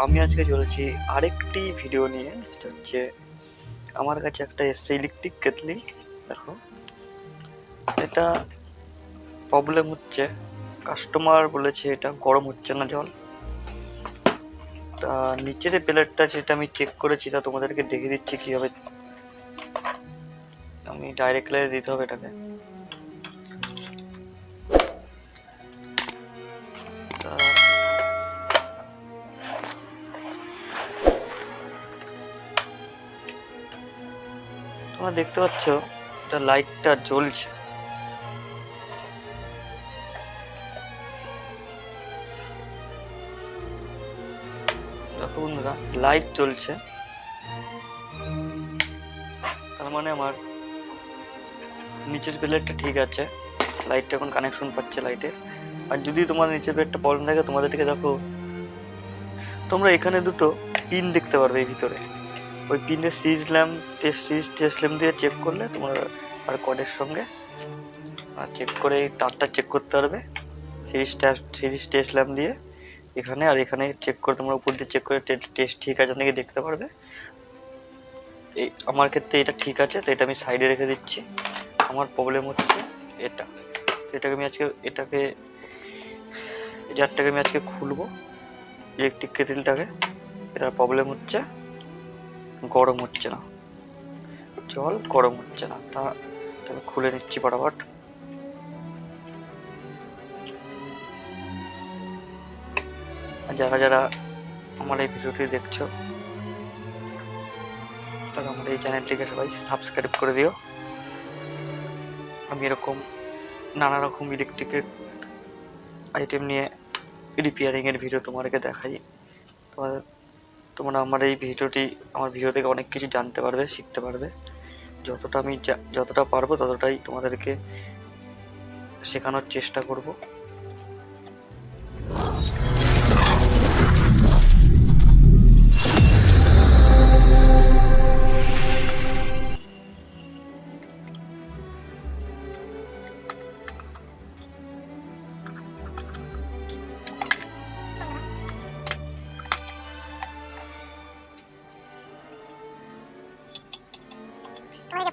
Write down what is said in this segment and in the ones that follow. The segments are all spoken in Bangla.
আমি আজকে চলেছি আরেকটি ভিডিও নিয়ে। সেটা হচ্ছে আমার কাছে একটা এসছে ইলেকট্রিক কেটলি। দেখো, এটা প্রবলেম হচ্ছে, কাস্টমার বলেছে এটা গরম হচ্ছে না জল। তা নিচের প্লেটটা যেটা আমি চেক করেছি তা তোমাদেরকে দেখে দিচ্ছি কিভাবে। আমি ডাইরেক্ট লাইনে দিতে হবে এটাকে। তা তোমরা দেখতে পাচ্ছ এটা লাইটটা জ্বলছে। দেখো বন্ধুরা, লাইট জ্বলছে, তার মানে আমার নিচের প্লেটটা ঠিক আছে, লাইটটা এখন কানেকশন পাচ্ছে লাইটের। আর যদি তোমার নিচের প্লেটটা প্রবলেম থাকে, তোমাদেরকে দেখো, তোমরা এখানে দুটো পিন দেখতে পারবে এই ভিতরে। ওই পিনের সিরিজ টেস্ট ল্যাম্প দিয়ে চেক করলে তোমরা আর কর্ডের সঙ্গে আর চেক করে এই তারটা চেক করতে পারবে। সিরিজ টেস্ট ল্যাম্প দিয়ে এখানে আর এখানে চেক করে তোমরা উপর দিয়ে চেক করে টেস্ট ঠিক আছে নাকি দেখতে পারবে। এই আমার ক্ষেত্রে এটা ঠিক আছে, তো এটা আমি সাইডে রেখে দিচ্ছি। আমার প্রবলেম হচ্ছে এটা, এটাকে আমি আজকে জারটাকে আমি আজকে খুলবো, ইলেকট্রিক কেটেলটাকে। এটার প্রবলেম হচ্ছে গরম হচ্ছে না, জল গরম হচ্ছে না। তা আমি খুলে নিচ্ছি ফটাফট। যারা যারা আমার এই ভিডিওটি দেখছো তারা আমার এই চ্যানেলটিকে সবাই সাবস্ক্রাইব করে দিও। আমি এরকম নানা রকম ইলেকট্রিকের আইটেম নিয়ে রিপেয়ারিং এর ভিডিও তোমাদেরকে দেখাই। তোমরা আমার এই ভিডিওটি, আমার ভিডিও থেকে অনেক কিছু জানতে পারবে, শিখতে পারবে। যতটা পারবো ততটাই তোমাদেরকে শেখানোর চেষ্টা করব।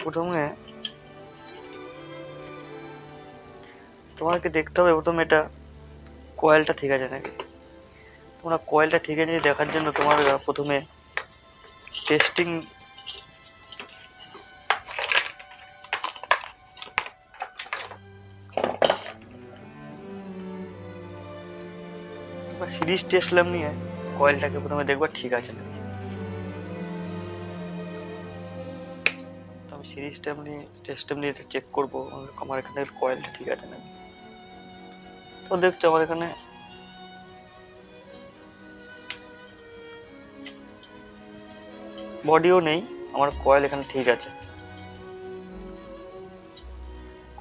প্রথমে তোমাকে দেখতে হবে প্রথমে এটা কয়েলটা ঠিক আছে নাকি। তোমরা কয়েলটা ঠিক আছে দেখার জন্য তোমার প্রথমে টেস্টিং সিরিজ টেস্ট ল্যাম্প নিয়ে কয়েলটাকে প্রথমে দেখবা ঠিক আছে নাকি। তো আমি সিরিজ টেস্ট ল্যাম্প নিয়ে চেক করবো আমার এখানে কয়েলটা ঠিক আছে নাকি। তো দেখছো আমার এখানে বডিও নেই, আমার কয়েল এখানে ঠিক আছে।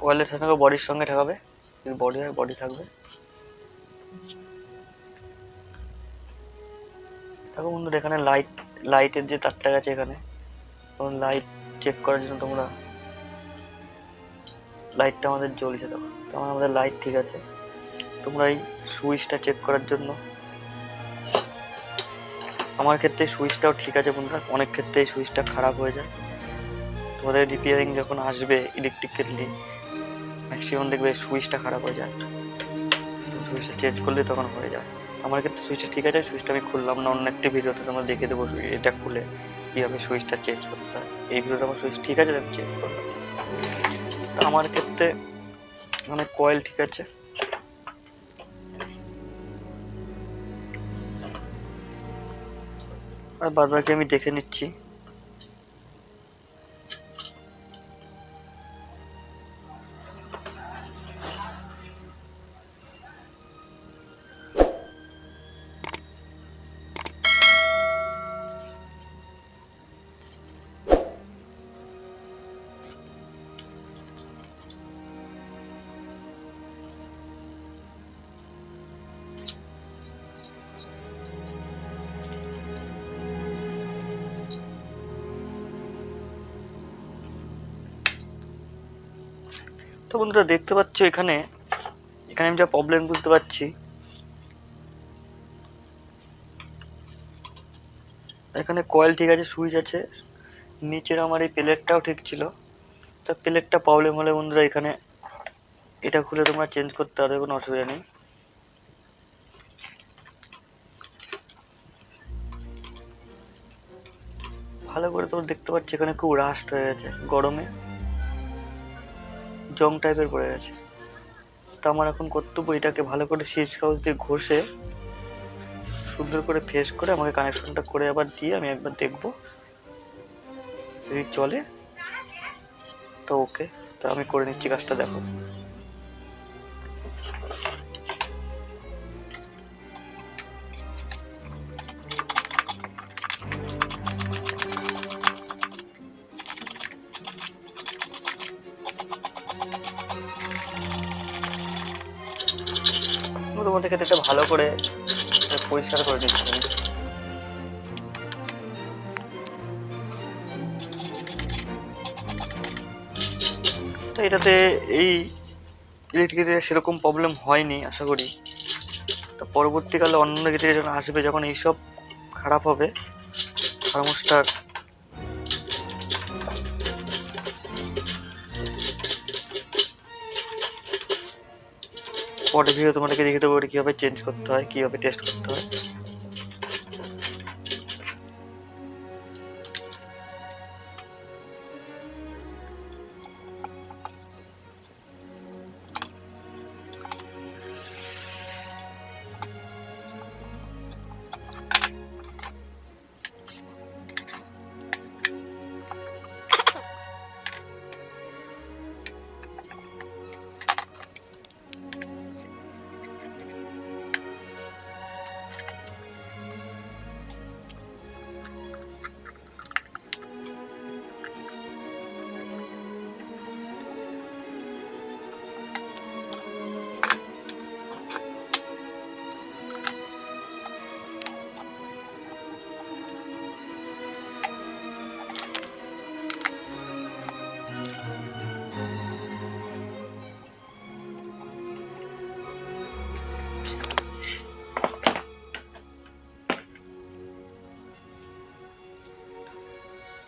কয়েলের সঙ্গে বডির সঙ্গে ঠেকাবে, বডি হয় বডি থাকবে। দেখো বন্ধুরা, এখানে লাইটের যে তারটা গেছে এখানে, লাইট চেক করার জন্য তোমরা লাইটটা আমাদের জ্বলছে। দেখো, তখন আমাদের লাইট ঠিক আছে। তোমরা এই সুইচটা চেক করার জন্য, আমার ক্ষেত্রে সুইচটাও ঠিক আছে বন্ধুরা, অনেক ক্ষেত্রে এই সুইচটা খারাপ হয়ে যায়। তোমাদের রিপেয়ারিং যখন আসবে ইলেকট্রিক কেটলি, ম্যাক্সিমাম দেখবে সুইচটা খারাপ হয়ে যায়, সুইচটা চেঞ্জ করলে তখন হয়ে যায়। আমার ক্ষেত্রে সুইচটা ঠিক আছে, সুইচটা আমি খুললাম না, অন্য একটি ভিডিওতে তোমরা দেখে দেবো এটা খুলে কিভাবে সুইচটা চেঞ্জ করতে হয়। এই ভিডিওতে আমার সুইচ ঠিক আছে, আমি চেঞ্জ করলাম। আমার ক্ষেত্রে মানে কয়েল ঠিক আছে। আর বাদ বাকি আমি দেখে নিচ্ছি। তো বন্ধুরা দেখতে পাচ্ছ এখানে এখানে আমি যা প্রবলেম বুঝতে পারছি, এখানে কয়েল ঠিক আছে, সুইচ আছে, নিচের আমার এই প্লেটটাও ঠিক ছিল। তো প্লেটটা প্রবলেম হলে বন্ধুরা এখানে এটা খুলে তোমরা চেঞ্জ করতে পারবে, কোনো অসুবিধা নেই। ভালো করে তোমরা দেখতে পাচ্ছ এখানে খুব রাস্ট হয়ে গেছে, গরমে জং টাইপের পড়ে গেছে। তো আমার এখন কর্তব্য এটাকে ভালো করে সুইচ কাগজ দিয়ে ঘষে সুন্দর করে ফ্রেশ করে আমাকে কানেকশনটা করে আবার দিয়ে আমি একবার দেখবো যদি চলে তো ওকে। তো আমি করে নিচ্ছি কাজটা, দেখো। তোমাদের ক্ষেত্রে এটা ভালো করে পরিষ্কার করে নিচ্ছি আমি। তো এটাতে এই ইলেকট্রিকের সেরকম প্রবলেম হয়নি আশা করি। তো পরবর্তীকালে অন্য ইলেকট্রিক যখন আসবে, যখন এইসব খারাপ হবে থার্মোস্টার, পরে ভিডিও তোমাদেরকে দেখিয়ে দেবো কিভাবে চেঞ্জ করতে হয়, কিভাবে টেস্ট করতে হয়।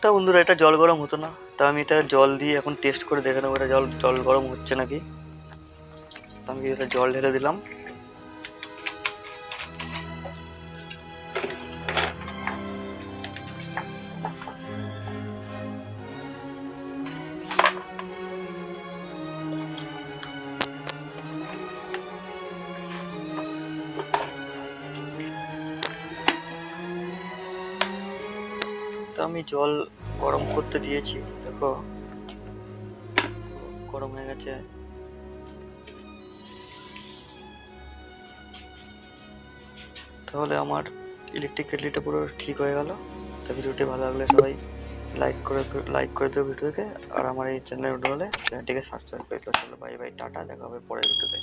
তা বন্ধুরা, এটা জল গরম হতো না, তা আমি এটা জল দিয়ে এখন টেস্ট করে দেখে নেবো এটা জল জল গরম হচ্ছে নাকি। তো আমি এটা জল ঢেলে দিলাম। তো আমি জল গরম করতে দিয়েছি, দেখো গরম হয়ে গেছে। তাহলে আমার ইলেকট্রিক কেটলিটা পুরো ঠিক হয়ে গেল। তো ভিডিওটি ভালো লাগলে সবাই লাইক করে দেবো ভিডিওকে, আর আমার এই চ্যানেলে নতুন হলে চ্যানেলটিকে সাবস্ক্রাইব করে দিও। চলো বাই বাই, টাটা, দেখা হবে পরের ভিডিওতে।